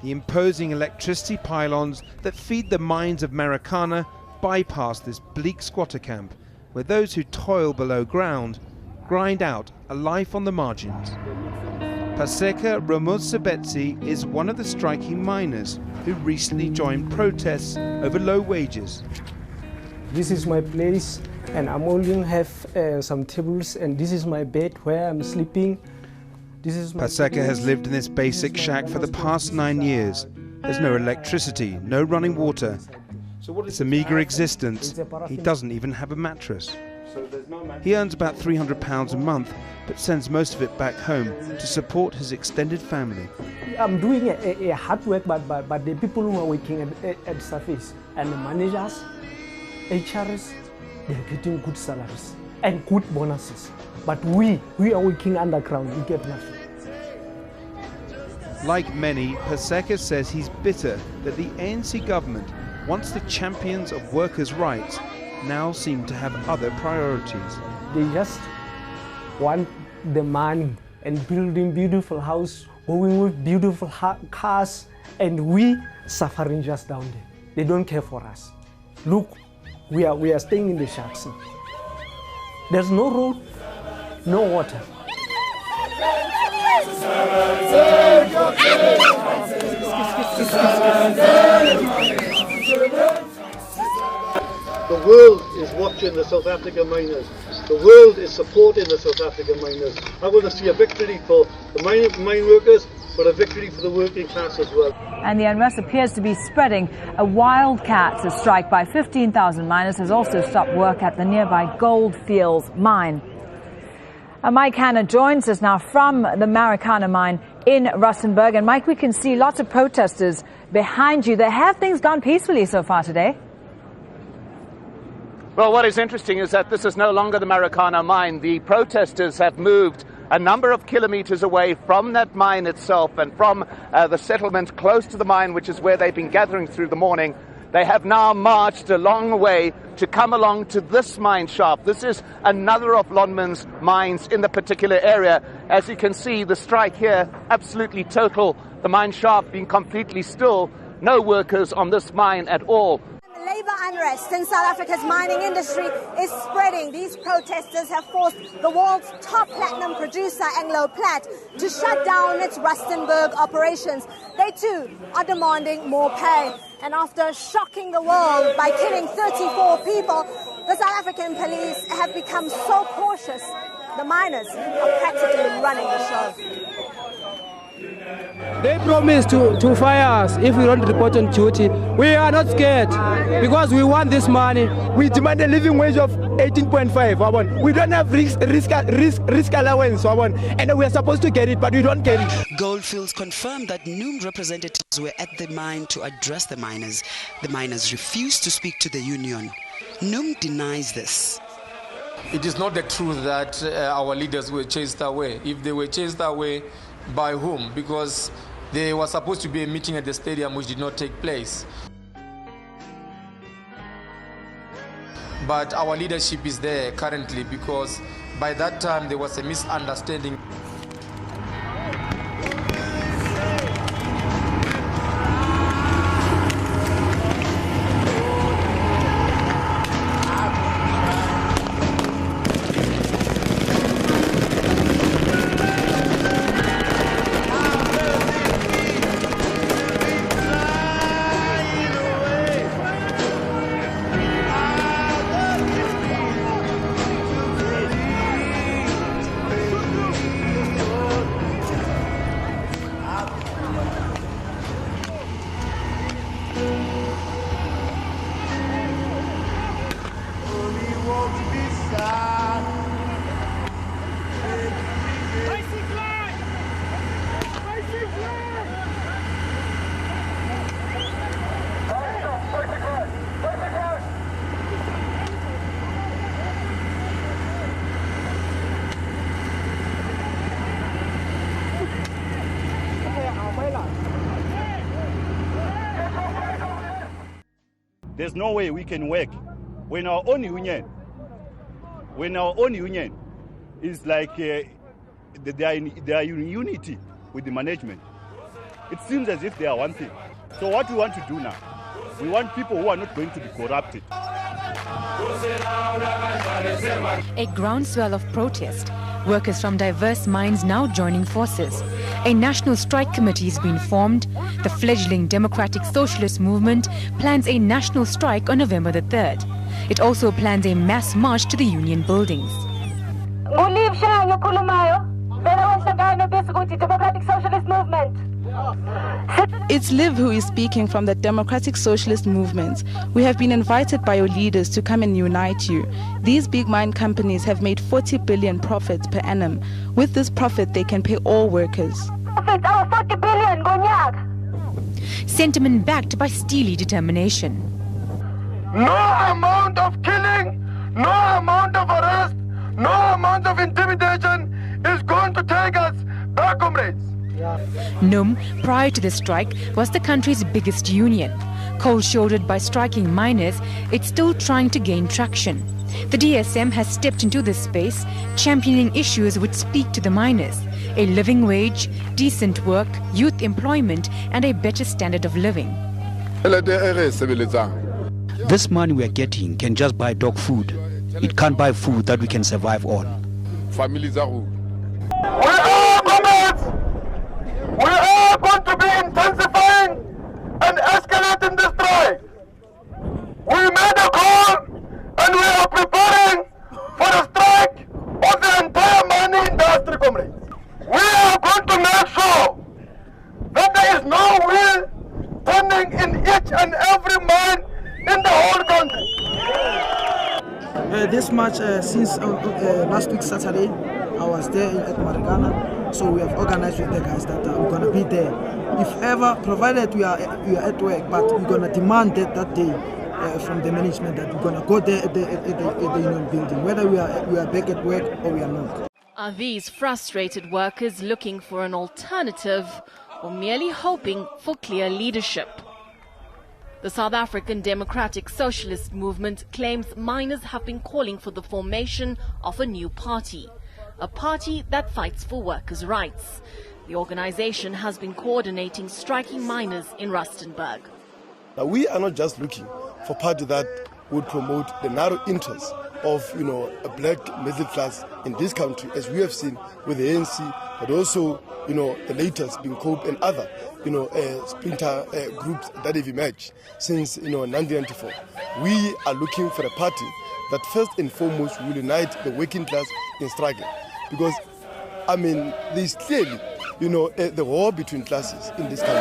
The imposing electricity pylons that feed the mines of Marikana bypass this bleak squatter camp, where those who toil below ground grind out a life on the margins. Paseka Ramosabetsi is one of the striking miners who recently joined protests over low wages. This is my place, and I'm only have some tables, and this is my bed where I'm sleeping. Paseka has lived in this basic shack for the past 9 years. There's no electricity, no running water. It's a meagre existence. He doesn't even have a mattress. He earns about £300 a month, but sends most of it back home to support his extended family. I'm doing a hard work, but the people who are working at surface and the managers, HRs, they're getting good salaries and good bonuses. But we are working underground, we get nothing. Like many, Paseka says he's bitter that the ANC government, once the champions of workers' rights, now seem to have other priorities. They just want the money and building beautiful house, going with beautiful cars, and we suffering just down there. They don't care for us. Look, we are staying in the shacks. There's no road, no water. The world is watching the South African miners. The world is supporting the South African miners. I want to see a victory for the mine workers, but a victory for the working class as well. And the unrest appears to be spreading. A wildcat strike by 15,000 miners has also stopped work at the nearby Goldfields mine. Mike Hanna joins us now from the Marikana mine in Rustenburg. And Mike, we can see lots of protesters behind you. Have things gone peacefully so far today? Well, what is interesting is that this is no longer the Marikana mine. The protesters have moved a number of kilometers away from that mine itself and from the settlement close to the mine, which is where they've been gathering through the morning. They have now marched a long way to come along to this mine shaft. This is another of Lonmin's mines in the particular area. As you can see, the strike here, absolutely total. The mine shaft being completely still. No workers on this mine at all. Labour unrest in South Africa's mining industry is spreading. These protesters have forced the world's top platinum producer, Anglo Plat, to shut down its Rustenburg operations. They too are demanding more pay. And after shocking the world by killing 34 people, the South African police have become so cautious, the miners are practically running the show. They promised to fire us if we don't report on duty. We are not scared because we want this money. We demand a living wage of 18.5. We don't have risk allowance, and we are supposed to get it, but we don't get it. Goldfields confirmed that NUM representatives were at the mine to address the miners. The miners refused to speak to the union. NUM denies this. It is not the truth that our leaders were chased away. If they were chased away, by whom? Because there was supposed to be a meeting at the stadium which did not take place. But our leadership is there currently because by that time there was a misunderstanding. there's no way we can work when our own union is like they are in unity with the management. It seems as if they are one thing. So what we want to do now, we want people who are not going to be corrupted. A groundswell of protest. Workers from diverse mines now joining forces. A national strike committee has been formed. The fledgling Democratic Socialist Movement plans a national strike on November the 3rd. It also plans a mass march to the union buildings. Democratic Socialist Movement. It's Liv who is speaking from the Democratic Socialist Movement. We have been invited by your leaders to come and unite you. These big mine companies have made 40 billion profits per annum. With this profit, they can pay all workers. Profit, our 40 billion, Gonyak. Sentiment backed by steely determination. No amount of killing, no amount of arrest, no amount of intimidation is going to take us back, comrades. NUM, prior to the strike, was the country's biggest union. Cold-shouldered by striking miners, it's still trying to gain traction. The DSM has stepped into this space, championing issues which speak to the miners: a living wage, decent work, youth employment, and a better standard of living. This money we are getting can just buy dog food. It can't buy food that we can survive on. We are going to be intensifying and escalating the strike. We made a call and we are preparing for a strike of the entire mining industry, comrades. We are going to make sure that there is no wheel turning in each and every mine in the whole country. This march, since last week Saturday, I was there at Marikana. So we have organized with the guys that we're going to be there. If ever, provided we are at work, but we're going to demand that day from the management that we're going to go there at the union building, whether we are back at work or we are not. Are these frustrated workers looking for an alternative or merely hoping for clear leadership? The South African Democratic Socialist Movement claims miners have been calling for the formation of a new party. A party that fights for workers' rights. The organization has been coordinating striking miners in Rustenburg. Now, we are not just looking for a party that would promote the narrow interests of, a black middle class in this country, as we have seen with the ANC, but also, the latest being COPE and other, splinter groups that have emerged since, 1994. We are looking for a party that first and foremost will unite the working class in striking. Because, there's clearly, the war between classes in this country.